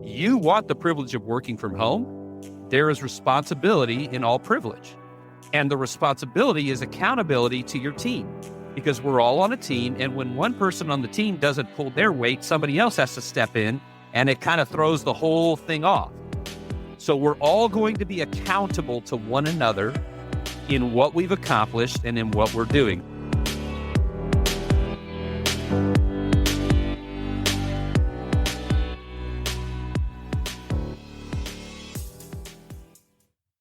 you want the privilege of working from home. There is responsibility in all privilege. And the responsibility is accountability to your team, because we're all on a team. And when one person on the team doesn't pull their weight, somebody else has to step in, and it kind of throws the whole thing off. So we're all going to be accountable to one another in what we've accomplished and in what we're doing.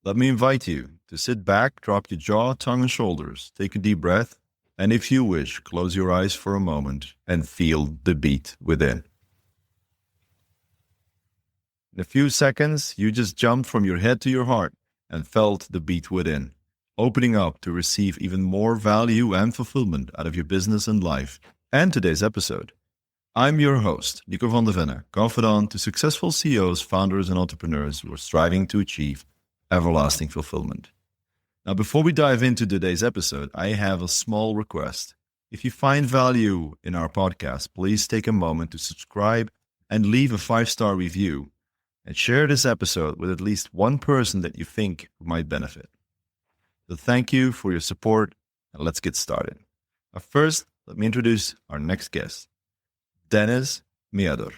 Let me invite you to sit back, drop your jaw, tongue, and shoulders, take a deep breath, and if you wish, close your eyes for a moment and feel the beat within. In a few seconds, you just jumped from your head to your heart and felt the beat within, opening up to receive even more value and fulfillment out of your business and life. And today's episode. I'm your host, Nico van der Venne, confidant to successful CEOs, founders, and entrepreneurs who are striving to achieve everlasting fulfillment. Now, before we dive into today's episode, I have a small request. If you find value in our podcast, please take a moment to subscribe and leave a 5-star review, and share this episode with at least one person that you think might benefit. So thank you for your support, and let's get started. First, let me introduce our next guest, Dennis Meador.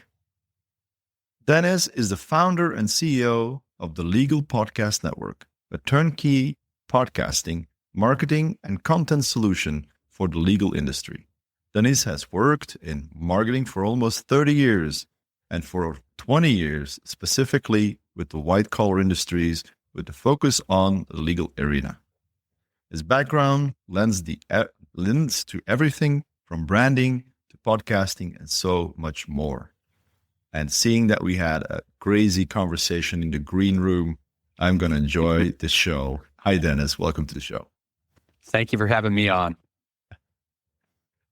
Dennis is the founder and CEO of the Legal Podcast Network, a turnkey podcasting, marketing, and content solution for the legal industry. Dennis has worked in marketing for almost 30 years and for 20 years specifically with the white-collar industries with the focus on the legal arena. His background lends to everything from branding to podcasting and so much more. And seeing that we had a crazy conversation in the green room, I'm going to enjoy the show. Hi, Dennis. Welcome to the show. Thank you for having me on.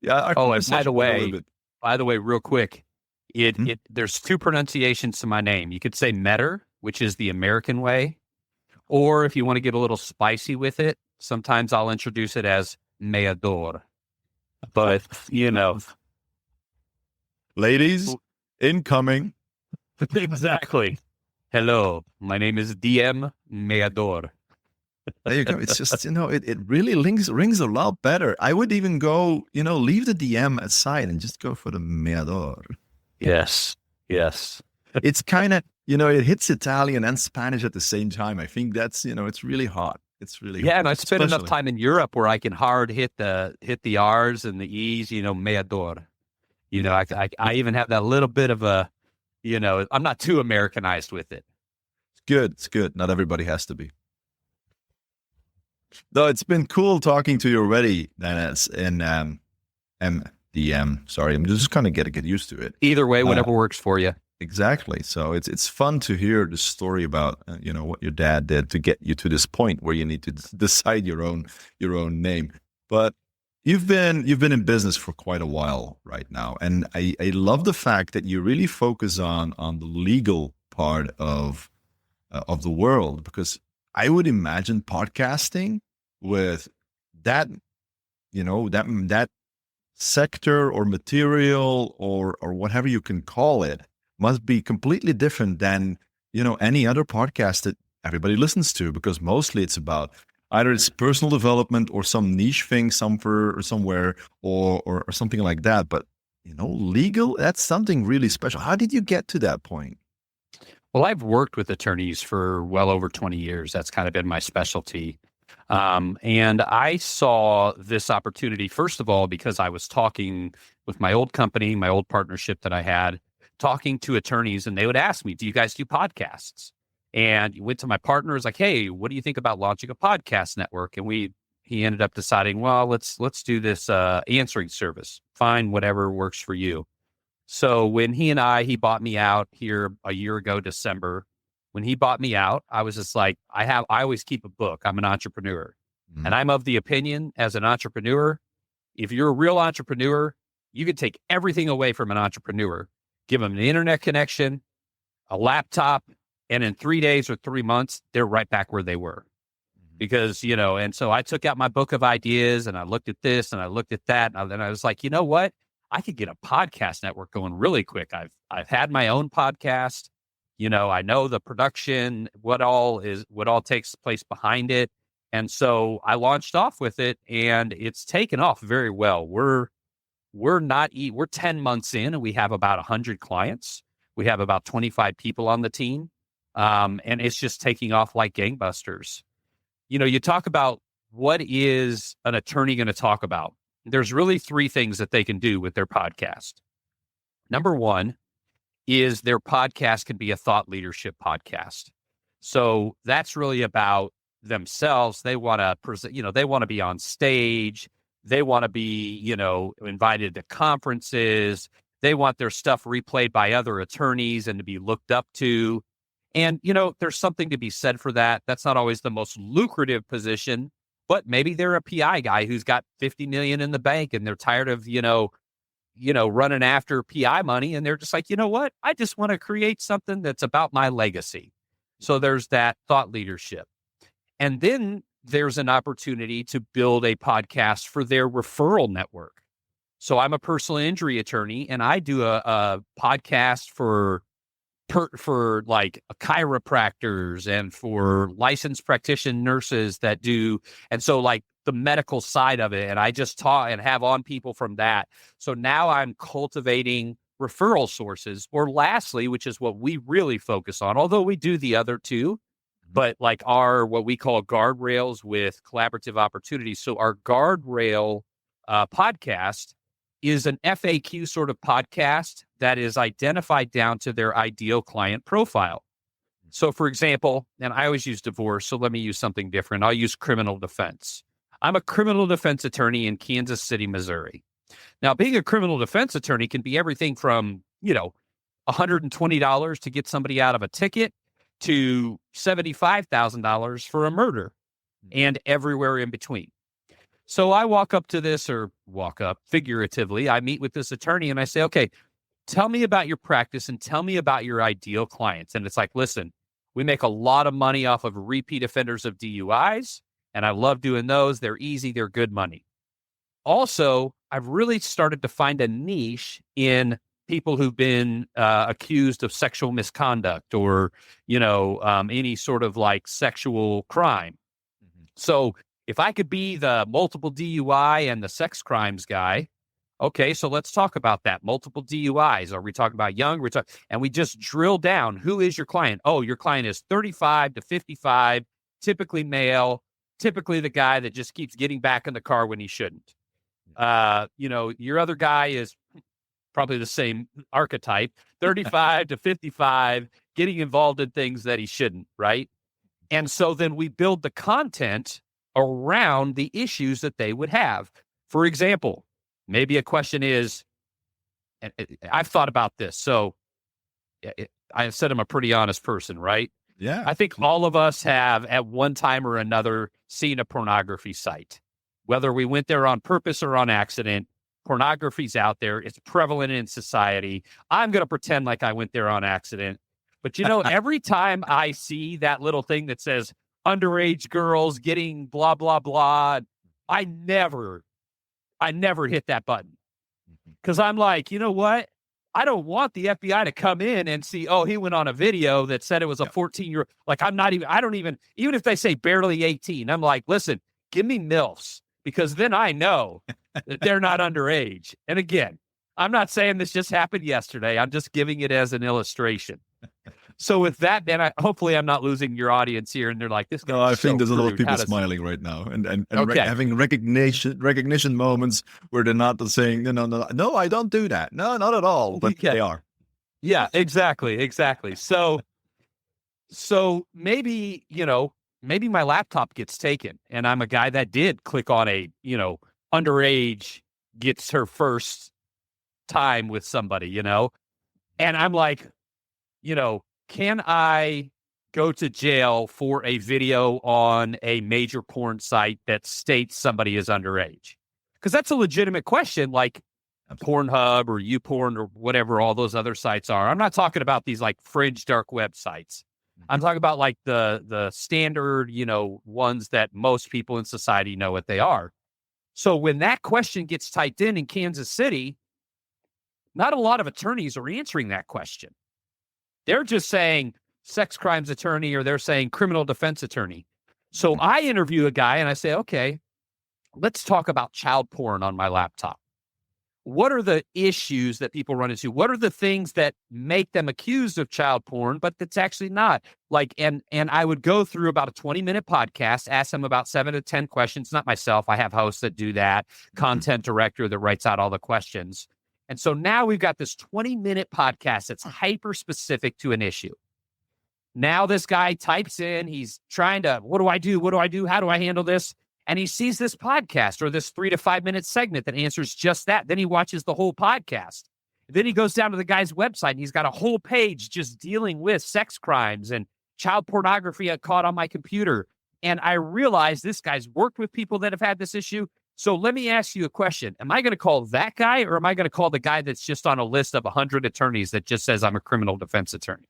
Yeah. And by the way, real quick, there's two pronunciations to my name. You could say Meador, which is the American way, or if you want to get a little spicy with it, sometimes I'll introduce it as Meador. But, Ladies, incoming. Exactly. Hello, my name is DM Meador. There you go. It's just, it really rings a lot better. I would even go, leave the DM aside and just go for the Meador. Yes. It's kind of, it hits Italian and Spanish at the same time. I think that's, it's really hot. It's really hot. And I spent enough time in Europe where I can hard hit the R's and the E's, Meador. I even have that little bit of a, I'm not too Americanized with it. It's good. Not everybody has to be. Though it's been cool talking to you already, Dennis, in MDM. Sorry, I'm just kind of get used to it. Either way, whatever works for you. Exactly. So it's fun to hear the story about what your dad did to get you to this point where you need to decide your own name. But you've been in business for quite a while right now, and I love the fact that you really focus on the legal part of the world, because I would imagine podcasting with that that sector or material or whatever you can call it must be completely different than any other podcast that everybody listens to, because mostly it's about either it's personal development or some niche thing somewhere or something like that. But legal, that's something really special. How did you get to that point? Well, I've worked with attorneys for well over 20 years. That's kind of been my specialty. And I saw this opportunity, first of all, because I was talking with my old company, my old partnership that I had, talking to attorneys, and they would ask me, do you guys do podcasts? And you went to my partner, was like, hey, what do you think about launching a podcast network? And he ended up deciding, well, let's do this answering service. Fine, whatever works for you. So when he bought me out here a year ago, December, when he bought me out, I was just like, I always keep a book. I'm an entrepreneur. Mm-hmm. And I'm of the opinion as an entrepreneur, if you're a real entrepreneur, you can take everything away from an entrepreneur, give them an internet connection, a laptop, and in 3 days or 3 months, they're right back where they were. Because, and so I took out my book of ideas and I looked at this and I looked at that. And then I was like, you know what? I could get a podcast network going really quick. I've had my own podcast. I know the production, what all takes place behind it. And so I launched off with it, and it's taken off very well. We're 10 months in, and we have about 100 clients. We have about 25 people on the team. And it's just taking off like gangbusters. You talk about, what is an attorney going to talk about? There's really three things that they can do with their podcast. Number one is their podcast can be a thought leadership podcast. So that's really about themselves. They want to present, they want to be on stage. They want to be, invited to conferences. They want their stuff replayed by other attorneys and to be looked up to. And, there's something to be said for that. That's not always the most lucrative position, but maybe they're a PI guy who's got 50 million in the bank, and they're tired of, running after PI money. And they're just like, you know what? I just want to create something that's about my legacy. So there's that thought leadership. And then there's an opportunity to build a podcast for their referral network. So I'm a personal injury attorney, and I do a podcast for like chiropractors and for licensed practitioner nurses that do. And so like the medical side of it. And I just talk and have on people from that. So now I'm cultivating referral sources. Or lastly, which is what we really focus on, although we do the other two, but like our, what we call guardrails with collaborative opportunities. So our guardrail podcast is an FAQ sort of podcast that is identified down to their ideal client profile. So for example, and I always use divorce, so let me use something different. I'll use criminal defense. I'm a criminal defense attorney in Kansas City, Missouri. Now, being a criminal defense attorney can be everything from, $120 to get somebody out of a ticket to $75,000 for a murder, and everywhere in between. So I walk up figuratively. I meet with this attorney and I say, okay, tell me about your practice and tell me about your ideal clients. And it's like, listen, we make a lot of money off of repeat offenders of DUIs, and I love doing those. They're easy. They're good money. Also, I've really started to find a niche in people who've been accused of sexual misconduct or, any sort of like sexual crime. So if I could be the multiple DUI and the sex crimes guy, okay, so let's talk about that. Multiple DUIs. Are we talking about young? And we just drill down. Who is your client? Oh, your client is 35 to 55, typically male, typically the guy that just keeps getting back in the car when he shouldn't. Your other guy is probably the same archetype, 35 to 55, getting involved in things that he shouldn't, right? And so then we build the content around the issues that they would have. For example, maybe a question is, and I've thought about this. So I said I'm a pretty honest person, right? Yeah. I think all of us have at one time or another seen a pornography site. Whether we went there on purpose or on accident, pornography's out there. It's prevalent in society. I'm going to pretend like I went there on accident. But every time I see that little thing that says underage girls getting blah, blah, blah, I never hit that button. Because I'm like, you know what? I don't want the FBI to come in and see, oh, he went on a video that said it was a 14-year-old. Like, even if they say barely 18, I'm like, listen, give me MILFs, because then I know that they're not underage. And again, I'm not saying this just happened yesterday. I'm just giving it as an illustration. So with that, then hopefully I'm not losing your audience here, and they're like, "This guy." No, I think there's a lot of people does... smiling right now, and okay. having recognition moments where they're not saying, no, I don't do that. No, not at all. But they are. Yeah, exactly. So maybe my laptop gets taken, and I'm a guy that did click on a underage gets her first time with somebody, and I'm like, can I go to jail for a video on a major porn site that states somebody is underage? Because that's a legitimate question, like Pornhub or YouPorn or whatever all those other sites are. I'm not talking about these like fringe dark websites. I'm talking about like the standard, ones that most people in society know what they are. So when that question gets typed in Kansas City, not a lot of attorneys are answering that question. They're just saying sex crimes attorney, or they're saying criminal defense attorney. So I interview a guy and I say, okay, let's talk about child porn on my laptop. What are the issues that people run into? What are the things that make them accused of child porn, but that's actually not? Like, and I would go through about a 20-minute podcast, ask them about 7 to 10 questions. Not myself. I have hosts that do that, content director that writes out all the questions. And so now we've got this 20-minute podcast that's hyper specific to an issue. Now this guy types in, he's trying to, what do I do? What do I do? How do I handle this? And he sees this podcast or this 3 to 5 minute segment that answers just that. Then he watches the whole podcast. Then he goes down to the guy's website and he's got a whole page just dealing with sex crimes and child pornography caught on my computer. And I realize this guy's worked with people that have had this issue. So let me ask you a question. Am I going to call that guy, or am I going to call the guy that's just on a list of 100 attorneys that just says I'm a criminal defense attorney?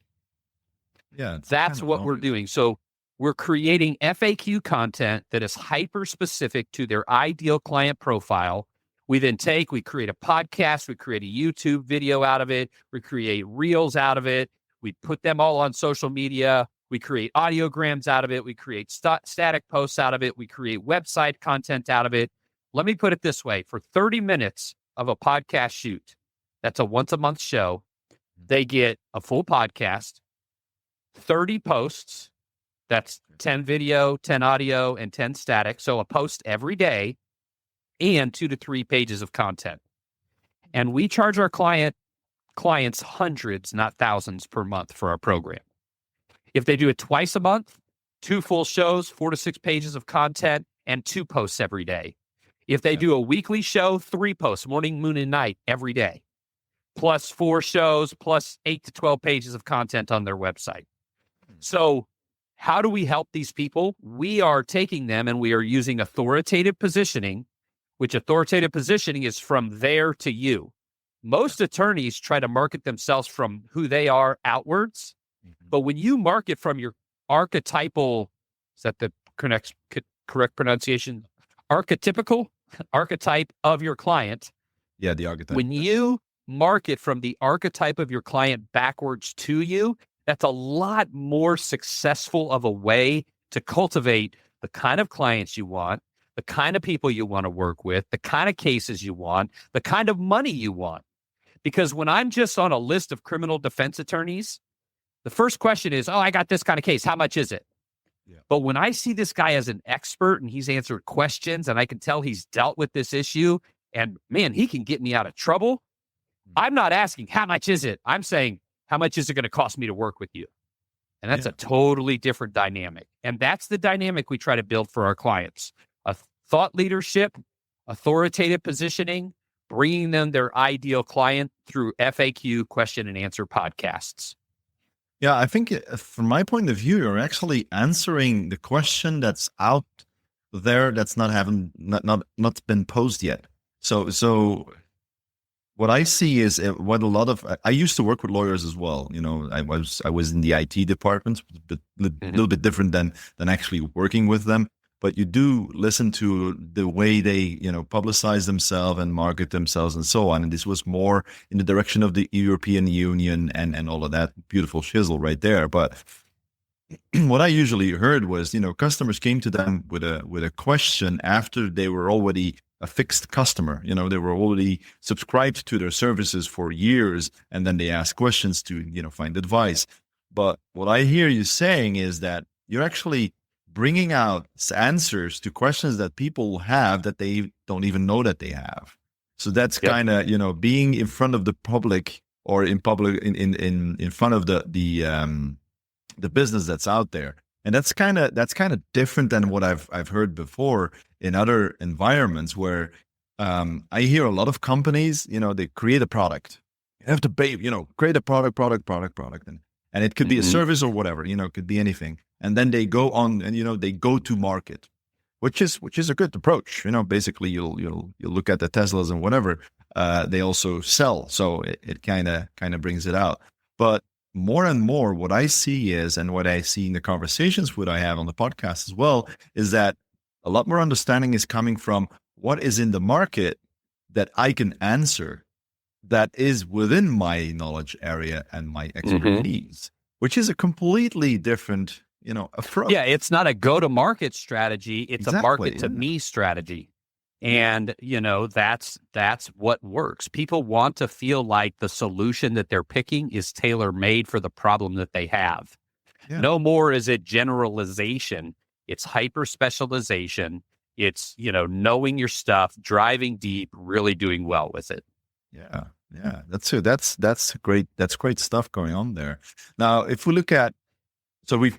Yeah, That's what we're doing. So we're creating FAQ content that is hyper specific to their ideal client profile. We then we create a podcast, we create a YouTube video out of it, we create reels out of it, we put them all on social media, we create audiograms out of it, we create static posts out of it, we create website content out of it. Let me put it this way: for 30 minutes of a podcast shoot, that's a once a month show, they get a full podcast, 30 posts, that's 10 video, 10 audio, and 10 static. So a post every day and 2 to 3 pages of content. And we charge our clients hundreds, not thousands per month for our program. If they do it twice a month, 2 full shows, 4 to 6 pages of content, and 2 posts every day. If they do a weekly show, 3 posts, morning, noon, and night every day, plus 4 shows, plus 8 to 12 pages of content on their website. So how do we help these people? We are taking them and we are using authoritative positioning, which authoritative positioning is from there to you. Most attorneys try to market themselves from who they are outwards. But when you market from your archetypal, is that the correct pronunciation? Archetype of your client. Yeah, the archetype. When you market from the archetype of your client backwards to you, that's a lot more successful of a way to cultivate the kind of clients you want, the kind of people you want to work with, the kind of cases you want, the kind of money you want. Because when I'm just on a list of criminal defense attorneys, the first question is, oh, I got this kind of case. How much is it? Yeah. But when I see this guy as an expert and he's answered questions and I can tell he's dealt with this issue and man, he can get me out of trouble. I'm not asking, how much is it? I'm saying, how much is it going to cost me to work with you? And that's a totally different dynamic. And that's the dynamic we try to build for our clients. A thought leadership, authoritative positioning, bringing them their ideal client through FAQ question and answer podcasts. Yeah, I think from my point of view, you're actually answering the question that's out there that's not been posed yet. So what I see is what a lot of I used to work with lawyers as well. You know, I was in the IT department, but a little bit different than actually working with them. But you do listen to the way they, publicize themselves and market themselves and so on. And this was more in the direction of the European Union and all of that beautiful shizzle right there. But what I usually heard was, customers came to them with a question after they were already a fixed customer. They were already subscribed to their services for years, and then they ask questions to, find advice. But what I hear you saying is that you're actually bringing out answers to questions that people have that they don't even know that they have. So that's kind of, being in front of the public or in front of the business that's out there. And that's kind of different than what I've heard before in other environments where I hear a lot of companies, they create a product. You have to pay, create a product, and it could be a service or whatever, it could be anything. And then they go on and they go to market, which is a good approach. Basically you'll look at the Teslas and whatever. They also sell, so it kind of brings it out. But more and more, what I see is, and what I see in the conversations what I have on the podcast as well, is that a lot more understanding is coming from what is in the market that I can answer that is within my knowledge area and my Hmm. expertise, which is a completely different, approach. Yeah, it's not a go-to-market strategy, it's a Exactly. Yeah. market-to-me strategy. Yeah. And, that's what works. People want to feel like the solution that they're picking is tailor-made for the problem that they have. Yeah. No more is it generalization. It's hyper specialization. It's, knowing your stuff, driving deep, really doing well with it. Yeah. Yeah. That's it. That's great. That's great stuff going on there. Now, if we look at, so we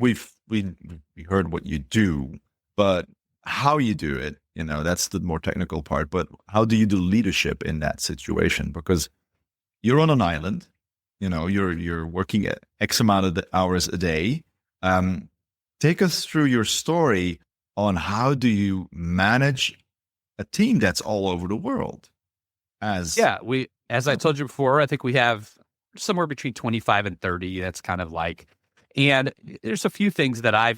heard what you do, but how you do it, that's the more technical part. But how do you do leadership in that situation? Because you're on an island, you're working at X amount of hours a day. Take us through your story on how do you manage a team that's all over the world. Yeah, as I told you before, I think we have somewhere between 25 and 30. That's kind of like, and there's a few things that I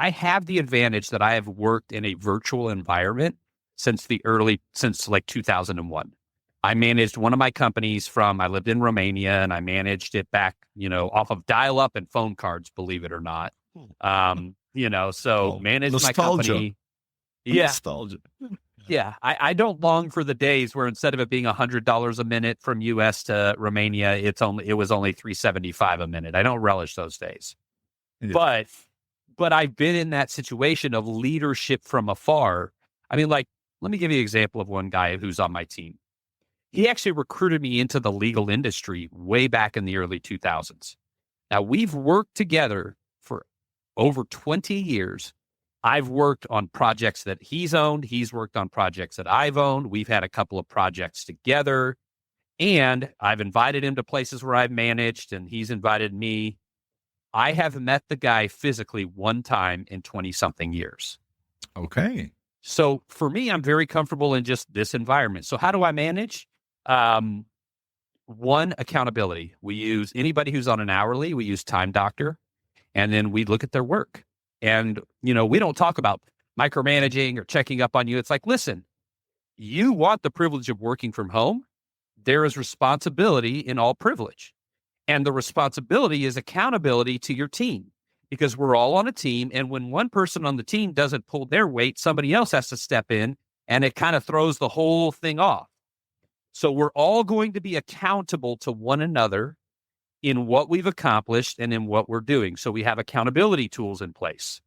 have the advantage that I have worked in a virtual environment since like 2001. I managed one of my companies I lived in Romania and I managed it back, off of dial up and phone cards, believe it or not. So managed my Nostalgia. company. Yeah. Nostalgia. Yeah, I don't long for the days where instead of it being $100 a minute from US to Romania, it was only $375 a minute. I don't relish those days. Yeah. But I've been in that situation of leadership from afar. I mean, like, let me give you an example of one guy who's on my team. He actually recruited me into the legal industry way back in the early 2000s. Now, we've worked together for over 20 years. I've worked on projects that he's owned. He's worked on projects that I've owned. We've had a couple of projects together, and I've invited him to places where I've managed, and he's invited me. I have met the guy physically one time in 20-something years. Okay. So for me, I'm very comfortable in just this environment. So how do I manage? One, accountability. We use anybody who's on an hourly, we use Time Doctor, and then we look at their work. And, we don't talk about micromanaging or checking up on you. It's like, listen, you want the privilege of working from home. There is responsibility in all privilege. And the responsibility is accountability to your team because we're all on a team. And when one person on the team doesn't pull their weight, somebody else has to step in and it kind of throws the whole thing off. So we're all going to be accountable to one another in what we've accomplished and in what we're doing. So we have accountability tools in place.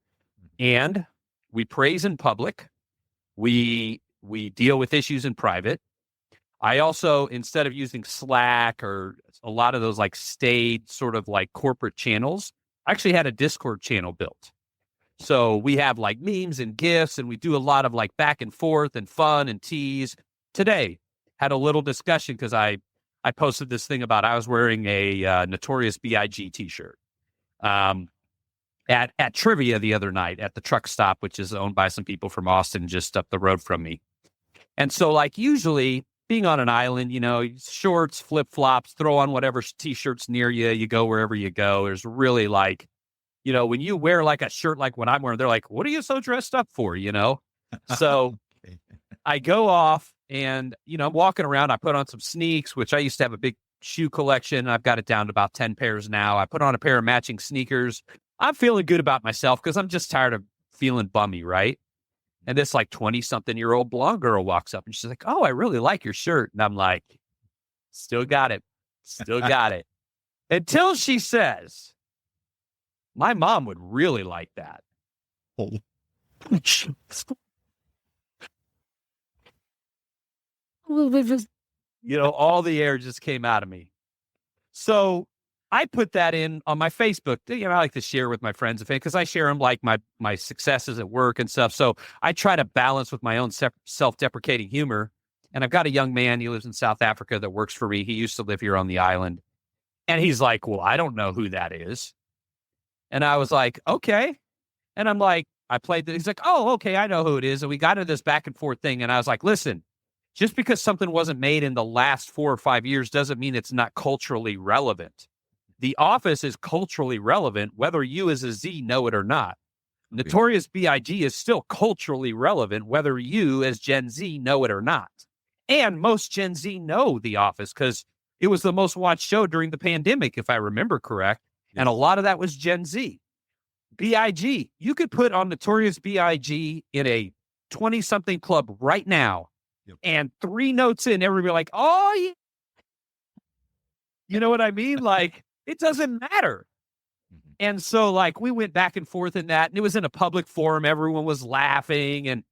And we praise in public. We deal with issues in private. I also, instead of using Slack or a lot of those like staid sort of like corporate channels, I actually had a Discord channel built. So we have like memes and GIFs, and we do a lot of like back and forth and fun and tease. Today, had a little discussion because I posted this thing about I was wearing a Notorious B.I.G. t-shirt at trivia the other night at the truck stop, which is owned by some people from Austin just up the road from me. And so like usually being on an island, shorts, flip-flops, throw on whatever t-shirts near you, you go wherever you go. There's really like, when you wear like a shirt like what I'm wearing, they're like, what are you so dressed up for, So I go off and, I'm walking around. I put on some sneaks, which I used to have a big shoe collection. I've got it down to about 10 pairs now. I put on a pair of matching sneakers. I'm feeling good about myself because I'm just tired of feeling bummy, right? And this like 20-something-year-old blonde girl walks up and she's like, oh, I really like your shirt. And I'm like, still got it. Still got it. Until she says, my mom would really like that. Oh. All the air just came out of me. So I put that in on my Facebook. I like to share with my friends and family because I share them like my successes at work and stuff. So I try to balance with my own self-deprecating humor. And I've got a young man. He lives in South Africa that works for me. He used to live here on the island. And he's like, well, I don't know who that is. And I was like, okay. And I'm like, I played this. He's like, oh, okay, I know who it is. And we got into this back and forth thing. And I was like, listen, just because something wasn't made in the last 4 or 5 years doesn't mean it's not culturally relevant. The Office is culturally relevant, whether you as a Z know it or not. Notorious B.I.G. is still culturally relevant, whether you as Gen Z know it or not. And most Gen Z know The Office because it was the most watched show during the pandemic, if I remember correct. And a Yes. lot of that was Gen Z. BIG, you could put on Notorious BIG in a 20 something club right now. Yep. And 3 notes in, everybody like, oh, yeah. You know what I mean? Like, it doesn't matter. Mhm. And so, like, we went back and forth in that, and it was in a public forum. Everyone was laughing, and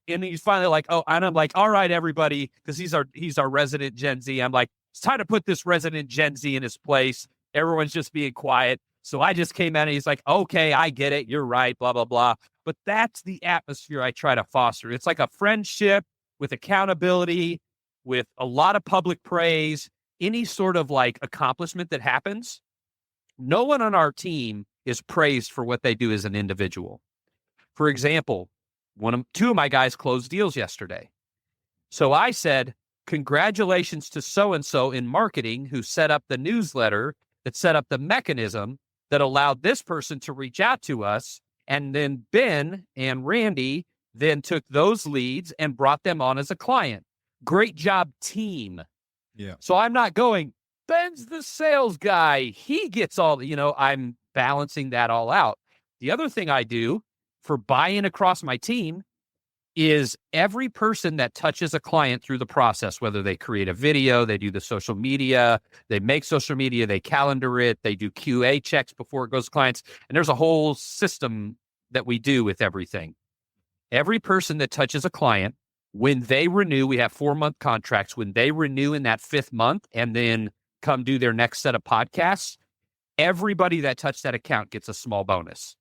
he's finally like, oh, and I'm like, all right, everybody, because he's our resident Gen Z. I'm like, it's time to put this resident Gen Z in his place. Everyone's just being quiet. So I just came out and he's like, okay, I get it. You're right, blah, blah, blah. But that's the atmosphere I try to foster. It's like a friendship with accountability, with a lot of public praise, any sort of like accomplishment that happens. No one on our team is praised for what they do as an individual. For example, two of my guys closed deals yesterday. So I said, congratulations to so-and-so in marketing who set up the newsletter that set up the mechanism that allowed this person to reach out to us. And then Ben and Randy then took those leads and brought them on as a client. Great job, team. Yeah. So I'm not going, Ben's the sales guy. He gets all, I'm balancing that all out. The other thing I do for buy-in across my team is every person that touches a client through the process, whether they create a video, they do the social media, they make social media, they calendar it, they do QA checks before it goes to clients. And there's a whole system that we do with everything. Every person that touches a client, when they renew, we have 4-month contracts. When they renew in that 5th month and then come do their next set of podcasts, everybody that touched that account gets a small bonus.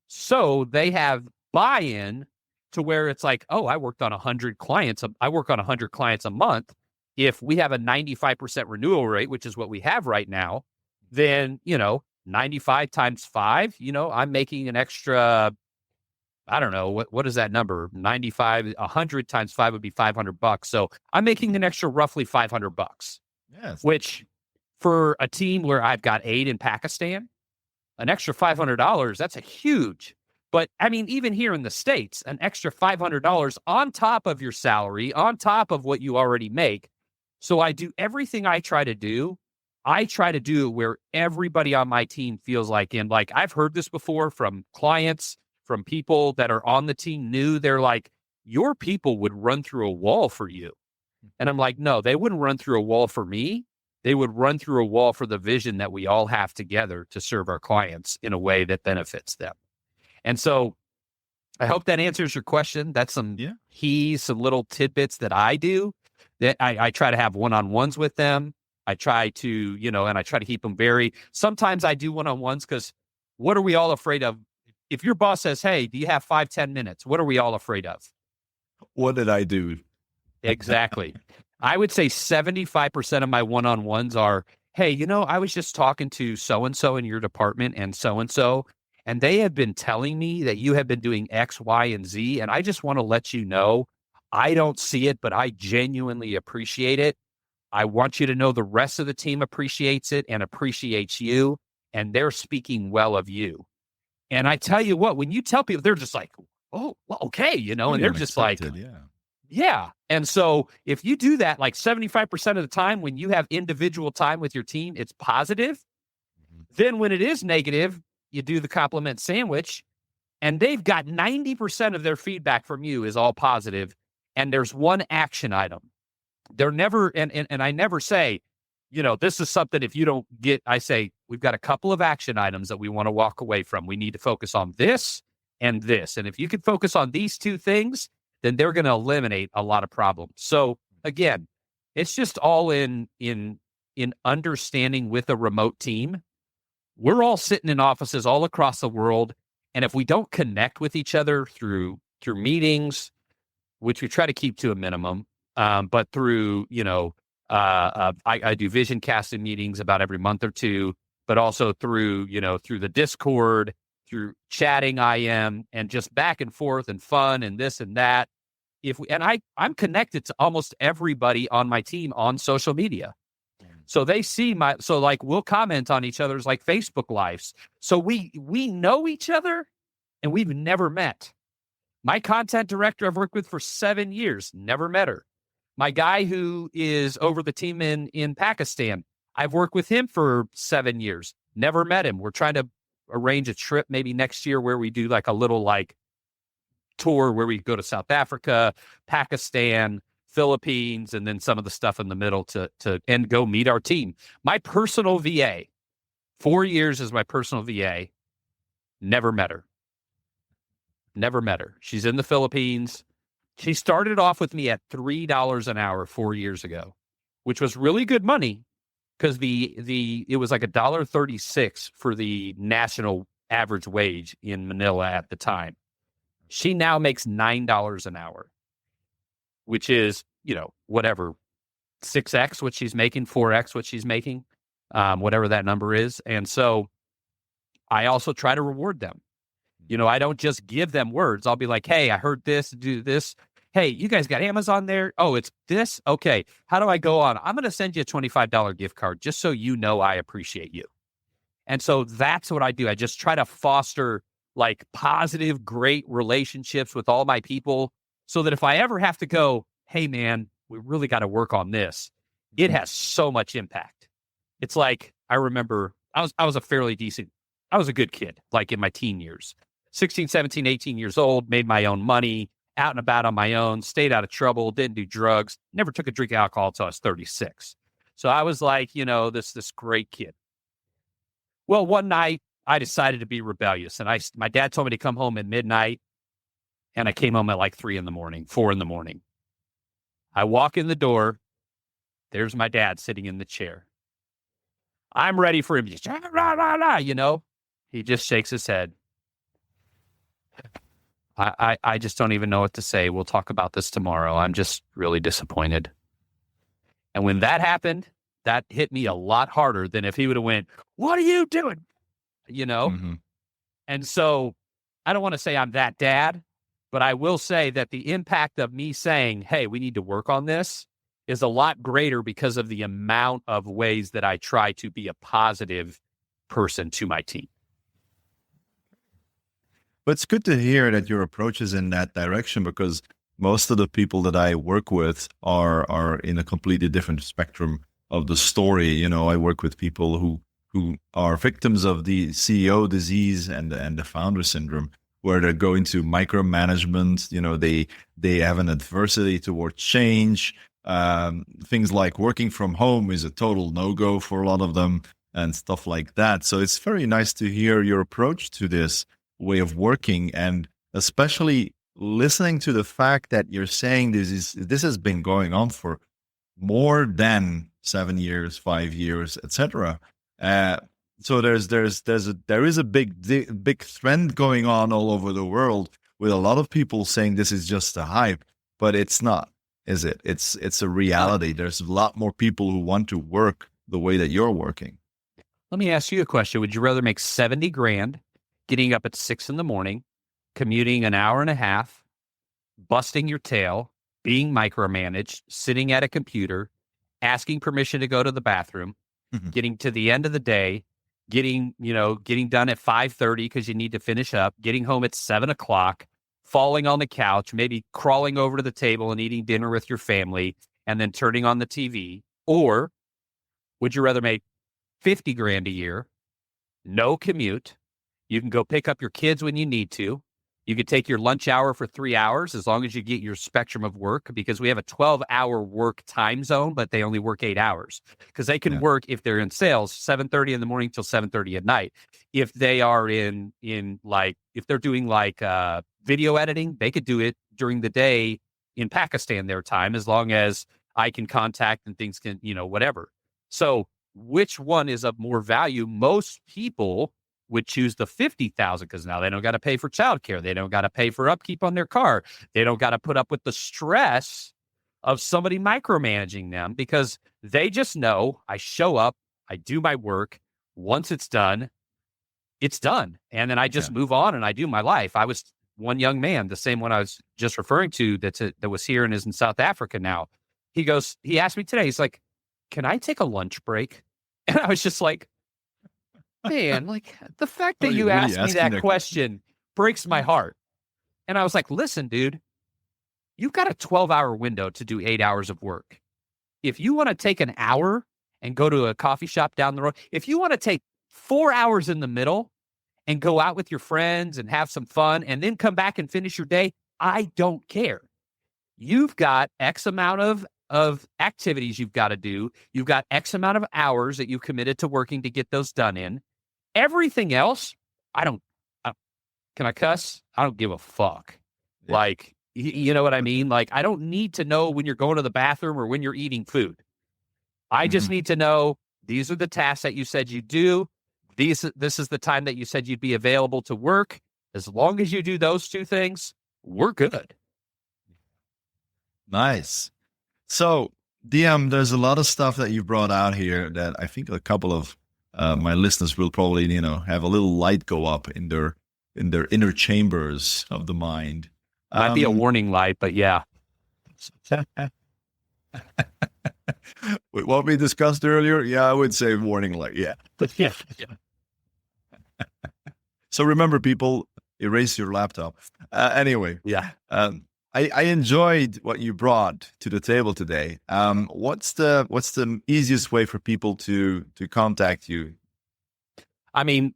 So they have buy-in to where it's like, oh, I work on 100 clients a month. If we have a 95% renewal rate, which is what we have right now, then, 95 times 5, I'm making an extra, I don't know, what is that number? 95, 100 times 5 would be $500. So I'm making an extra roughly $500, Yes. which for a team where I've got 8 in Pakistan, an extra $500, that's a huge. But I mean, even here in the States, an extra $500 on top of your salary, on top of what you already make. So I do everything I try to do. I try to do where everybody on my team feels like I've heard this before from clients, from people that are on the team new. They're like, your people would run through a wall for you. And I'm like, no, they wouldn't run through a wall for me. They would run through a wall for the vision that we all have together to serve our clients in a way that benefits them. And so I hope that answers your question. That's some little tidbits that I do, that I try to have one-on-ones with them. I try to, and I try to keep them sometimes I do one-on-ones because what are we all afraid of? If your boss says, hey, do you have 5-10 minutes? What are we all afraid of? What did I do? Exactly. I would say 75% of my one-on-ones are, hey, I was just talking to so-and-so in your department and they have been telling me that you have been doing X, Y, and Z. And I just want to let you know, I don't see it, but I genuinely appreciate it. I want you to know the rest of the team appreciates it and appreciates you. And they're speaking well of you. And I tell you what, when you tell people, they're just like, oh, well, okay, and they're just like, yeah. And so if you do that, like 75% of the time, when you have individual time with your team, it's positive. Mm-hmm. Then when it is negative, you do the compliment sandwich, and they've got 90% of their feedback from you is all positive. And there's one action item. They're never, and I never say, this is something if you don't get, I say, we've got a couple of action items that we want to walk away from. We need to focus on this and this. And if you can focus on these 2 things, then they're going to eliminate a lot of problems. So again, it's just all in understanding with a remote team. We're all sitting in offices all across the world. And if we don't connect with each other through meetings, which we try to keep to a minimum, but through, I do vision casting meetings about every month or 2, but also through the Discord, through chatting IM, and just back and forth and fun and this and that. I'm connected to almost everybody on my team on social media. So they see we'll comment on each other's like Facebook lives. So we know each other and we've never met. My content director I've worked with for 7 years, never met her. My guy who is over the team in Pakistan, I've worked with him for 7 years. Never met him. We're trying to arrange a trip maybe next year where we do like a little like tour where we go to South Africa, Pakistan, Philippines, and then some of the stuff in the middle to and go meet our team. My personal VA, 4 years as my personal VA, never met her. Never met her. She's in the Philippines. She started off with me at $3 an hour 4 years ago, which was really good money because it was like $1.36 for the national average wage in Manila at the time. She now makes $9 an hour, which is, whatever, 6x what she's making, 4x what she's making, whatever that number is. And so I also try to reward them. I don't just give them words. I'll be like, hey, I heard this, do this. Hey, you guys got Amazon there? Oh, it's this? Okay. How do I go on? I'm going to send you a $25 gift card just so you know I appreciate you. And so that's what I do. I just try to foster like positive, great relationships with all my people so that if I ever have to go, hey, man, we really got to work on this, it has so much impact. It's like, I remember I was a good kid, like in my teen years, 16, 17, 18 years old, made my own money, out and about on my own, stayed out of trouble, didn't do drugs, never took a drink of alcohol until I was 36. So I was like, this great kid. Well, one night I decided to be rebellious, and my dad told me to come home at midnight, and I came home at like 4 in the morning. I walk in the door. There's my dad sitting in the chair. I'm ready for him. Just, rah, rah, rah, He just shakes his head. I just don't even know what to say. We'll talk about this tomorrow. I'm just really disappointed. And when that happened, that hit me a lot harder than if he would have went, what are you doing? Mm-hmm. And so I don't want to say I'm that dad, but I will say that the impact of me saying, hey, we need to work on this is a lot greater because of the amount of ways that I try to be a positive person to my team. But it's good to hear that your approach is in that direction, because most of the people that I work with are in a completely different spectrum of the story. I work with people who are victims of the CEO disease and the founder syndrome, where they're going to micromanagement. They have an adversity toward change. Things like working from home is a total no-go for a lot of them and stuff like that. So it's very nice to hear your approach to this way of working, and especially listening to the fact that you're saying this has been going on for more than 7 years, 5 years, etc. So there is a big trend going on all over the world, with a lot of people saying this is just a hype, but it's not, is it? It's a reality. There's a lot more people who want to work the way that you're working. Let me ask you a question. Would you rather make 70 grand, getting up at 6 a.m, commuting an hour and a half, busting your tail, being micromanaged, sitting at a computer, asking permission to go to the bathroom, getting to the end of the day, getting done at 5:30 because you need to finish up, getting home at 7 o'clock, falling on the couch, maybe crawling over to the table and eating dinner with your family, and then turning on the TV? Or would you rather make 50 grand a year, no commute? You can go pick up your kids when you need to. You could take your lunch hour for 3 hours as long as you get your spectrum of work, because we have a 12-hour work time zone, but they only work 8 hours because they can work, if they're in sales, 7:30 in the morning till 7:30 at night. If they are if they're doing video editing, they could do it during the day in Pakistan, their time, as long as I can contact and things can, whatever. So which one is of more value? Most people would choose the 50,000 because now they don't got to pay for childcare. They don't got to pay for upkeep on their car. They don't got to put up with the stress of somebody micromanaging them, because they just know I show up, I do my work. Once it's done, it's done. And then I just move on and I do my life. I was one young man, the same one I was just referring to, that was here and is in South Africa now. He asked me today, he's like, can I take a lunch break? And I was just like, man, the fact that you asked me that question breaks my heart. And I was like, listen, dude, you've got a 12-hour window to do 8 hours of work. If you want to take an hour and go to a coffee shop down the road, if you want to take 4 hours in the middle and go out with your friends and have some fun and then come back and finish your day, I don't care. You've got X amount of activities you've got to do. You've got X amount of hours that you committed to working to get those done in. Everything else, I don't, can I cuss? I don't give a fuck. Yeah. Like, you know what I mean? Like, I don't need to know when you're going to the bathroom or when you're eating food. I just need to know these are the tasks that you said you do. This is the time that you said you'd be available to work. As long as you do those two things, we're good. Nice. So, DM, there's a lot of stuff that you brought out here that I think a couple of my listeners will probably, have a little light go up in their inner chambers of the mind. Might be a warning light, but yeah. What we discussed earlier, yeah, I would say warning light, yeah. Yeah. So remember, people, erase your laptop. Anyway, Yeah. I enjoyed what you brought to the table today. What's the easiest way for people to contact you? I mean,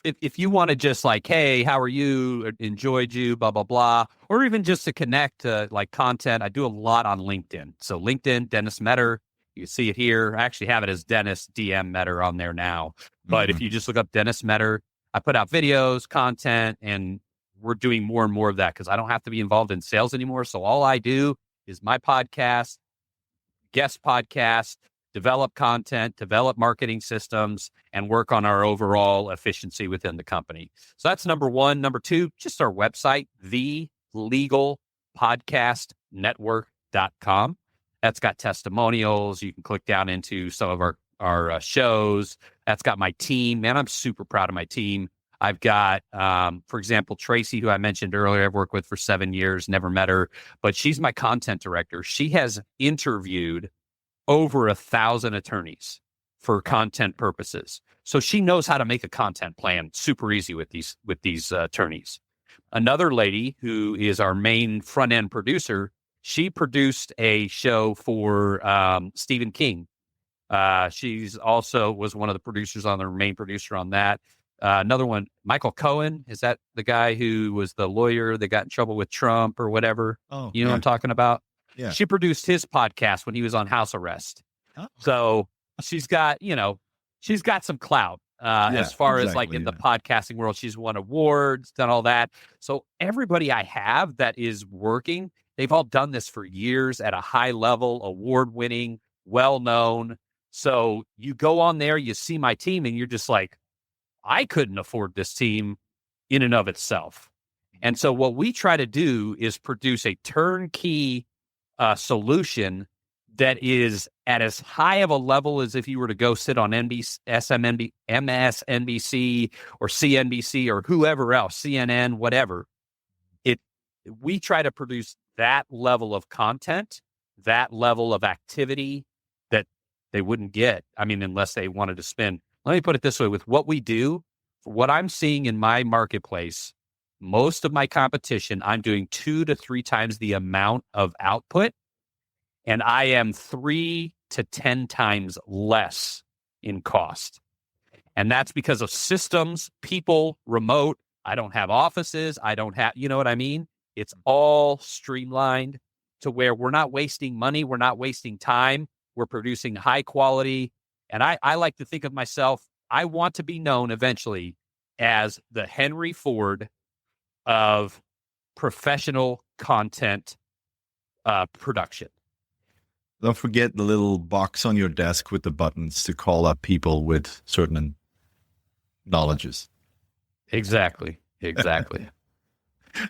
if you want to just like, hey, how are you? Enjoyed you, blah, blah, blah. Or even just to connect like content. I do a lot on LinkedIn. So LinkedIn, Dennis Meador, you see it here. I actually have it as Dennis DM Meador on there now. But if you just look up Dennis Meador, I put out videos, content, and we're doing more and more of that because I don't have to be involved in sales anymore. So all I do is my podcast, guest podcast, develop content, develop marketing systems, and work on our overall efficiency within the company. So that's number one. Number two, just our website, thelegalpodcastnetwork.com. That's got testimonials. You can click down into some of our shows. That's got my team. Man, I'm super proud of my team. I've got, for example, Tracy, who I mentioned earlier, I've worked with for 7 years, never met her, but she's my content director. She has interviewed over 1,000 attorneys for content purposes. So she knows how to make a content plan super easy with these attorneys. Another lady who is our main front end producer, she produced a show for Stephen King. She's also was one of the producers on the main producer on that. Another one, Michael Cohen, is that the guy who was the lawyer that got in trouble with Trump or whatever? Oh, you know what I'm talking about? Yeah. She produced his podcast when he was on house arrest. Oh. So she's got some clout as far as like in the podcasting world. She's won awards, done all that. So everybody I have that is working, they've all done this for years at a high level, award-winning, well-known. So you go on there, you see my team, and you're just like, I couldn't afford this team in and of itself. And so what we try to do is produce a turnkey solution that is at as high of a level as if you were to go sit on MSNBC or CNBC or whoever else, CNN, whatever. We try to produce that level of content, that level of activity that they wouldn't get. I mean, unless they wanted to spend. Let me put it this way: with what we do, for what I'm seeing in my marketplace, most of my competition, I'm doing 2 to 3 times the amount of output, and I am 3 to 10 times less in cost. And that's because of systems, people, remote. I don't have offices. I don't have, you know what I mean? It's all streamlined to where we're not wasting money. We're not wasting time. We're producing high quality. And I like to think of myself, I want to be known eventually as the Henry Ford of professional content production. Don't forget the little box on your desk with the buttons to call up people with certain knowledges. Exactly.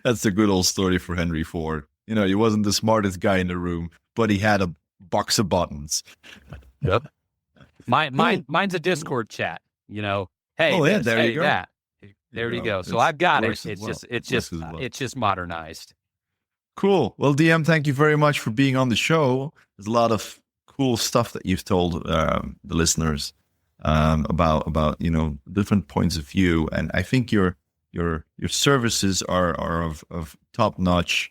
That's a good old story for Henry Ford. He wasn't the smartest guy in the room, but he had a box of buttons. Yep. Mine's a Discord chat. Hey, yeah, there you go. That. There you go. So I've got it. It's well. just modernized. Cool. Well, DM, thank you very much for being on the show. There's a lot of cool stuff that you've told the listeners about different points of view, and I think your services are of top notch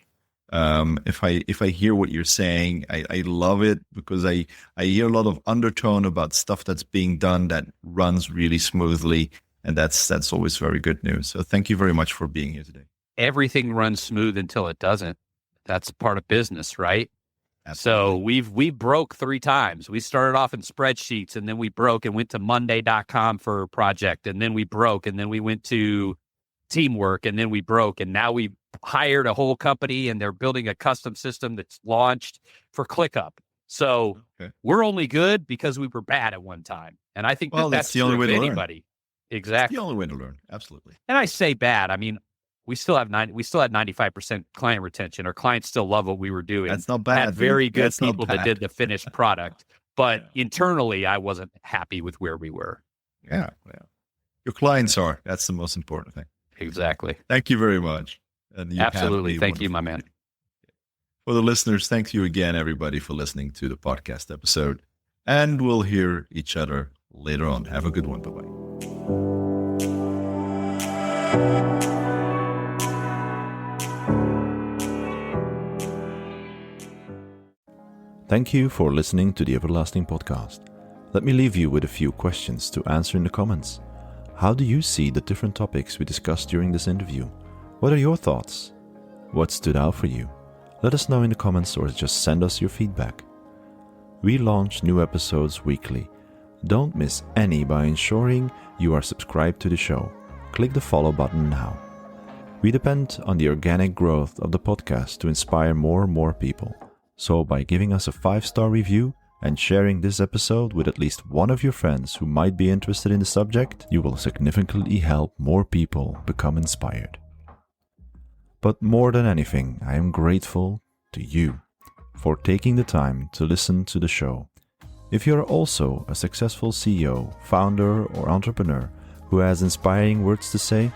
If I hear what you're saying, I love it because I hear a lot of undertone about stuff that's being done that runs really smoothly, and that's always very good news. So thank you very much for being here today. Everything runs smooth until it doesn't. That's part of business, right? Absolutely. So we broke 3 times. We started off in spreadsheets, and then we broke and went to Monday.com for a project, and then we broke, and then we went to Teamwork, and then we broke, and now we hired a whole company, and they're building a custom system that's launched for ClickUp. So we're only good because we were bad at one time, and I think that's the only way to anybody. Learn. Exactly. It's the only way to learn. Absolutely. And I say bad. I mean, we still had 95% client retention. Our clients still love what we were doing. That's not bad. Had very good people that did the finished product, but internally, I wasn't happy with where we were. Yeah. Your clients are. That's the most important thing. Exactly. Thank you very much. And absolutely. Thank you, my man. For the listeners, thank you again, everybody, for listening to the podcast episode. And we'll hear each other later on. Have a good one. Bye-bye. Thank you for listening to the Everlasting Podcast. Let me leave you with a few questions to answer in the comments. How do you see the different topics we discussed during this interview? What are your thoughts? What stood out for you? Let us know in the comments or just send us your feedback. We launch new episodes weekly. Don't miss any by ensuring you are subscribed to the show. Click the follow button now. We depend on the organic growth of the podcast to inspire more and more people. So by giving us a 5-star review and sharing this episode with at least one of your friends who might be interested in the subject, you will significantly help more people become inspired. But more than anything, I am grateful to you for taking the time to listen to the show. If you are also a successful CEO, founder, or entrepreneur who has inspiring words to say,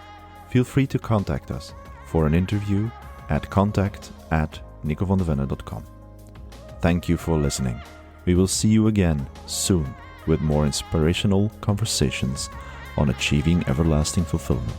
feel free to contact us for an interview at contact@nicovandevenne.com. Thank you for listening. We will see you again soon with more inspirational conversations on achieving everlasting fulfillment.